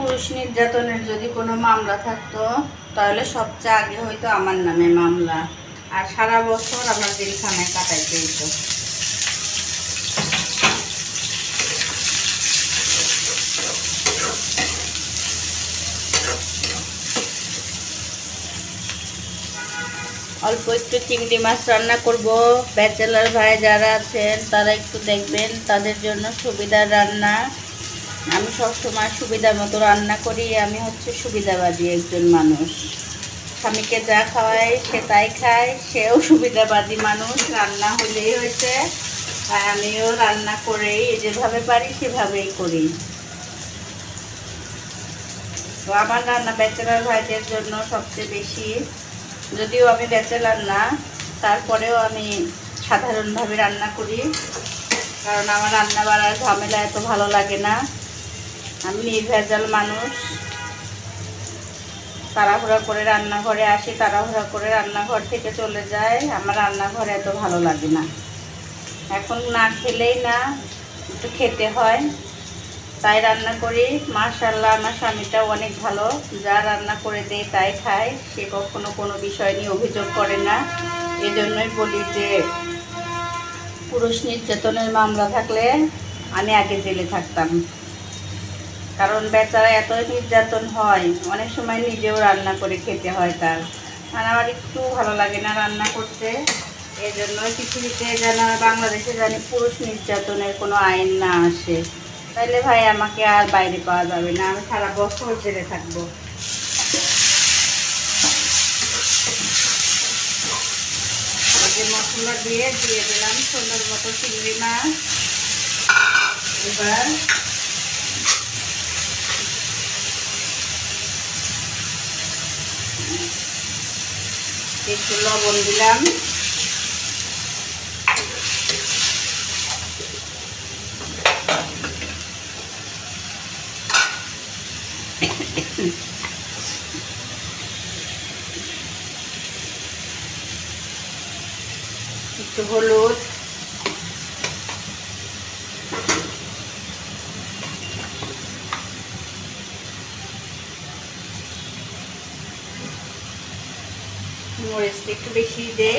পুরুষ নির্যাতনের যদি কোনো মামলা থাকতো তাহলে সবচেয়ে আগে হয়তো আমার নামে মামলা, আর সারা বছর আমার জেলখানায় কাটাইতে হতো। অল্প একটু চিংড়ি মাছ রান্না করব। ব্যাচেলার ভাই যারা আছেন তারা একটু দেখবেন, তাদের জন্য সুবিধার রান্না। আমি সবসময় সুবিধা মতো রান্না করি। আমি হচ্ছে সুবিধাবাদী একজন মানুষ। স্বামীকে যা খাওয়াই সে তাই খায়, সেও সুবিধাবাদী মানুষ। রান্না হলেই হয়েছে, আর আমিও রান্না করেই যেভাবে পারি সেভাবেই করি। তো আমার রান্না ব্যাচেলার ভাইদের জন্য সবচেয়ে বেশি, যদিও আমি ব্যাচেলার না, তারপরেও আমি সাধারণভাবে রান্না করি, কারণ আমার রান্না বাড়ার ঝামেলা এত ভালো লাগে না। আমি নির্ভেজাল মানুষ। তাড়াহুড়া করে রান্নাঘরে আসি, তাড়াহুড়া করে রান্নাঘর থেকে চলে যাই। আমার রান্নাঘরে এত ভালো লাগে না। এখন না খেলেই না, একটু খেতে হয়, তাই রান্না করি। মাশাআল্লাহ আমার স্বামীটাও অনেক ভালো, যা রান্না করে দেয় তাই খায়। সে কখনো কোনো বিষয় নিয়ে অভিযোগ করে না। এজন্যই বলি যে পুরুষ নির্যাতনের মামলা থাকলে আমি আগে জেলে থাকতাম, কারণ বেচারা এত নির্যাতন হয়, অনেক সময় নিজেও রান্না করে খেতে হয় তার। আর আমার একটু ভালো লাগে না রান্না করতে। এই জন্য পৃথিবীতে যেন, বাংলাদেশে জানি পুরুষ নির্যাতনের কোনো আইন না আসে, তাইলে ভাই আমাকে আর বাইরে পাওয়া যাবে না, আমি সারা বছর জেলে থাকবো। যে মশলা দিয়ে দিলাম সুন্দর মতো চিংড়ি মাছ। এবার একটু লবণ দিলাম। একটু হলুদ, মরিচটা একটু বেশি দেয়।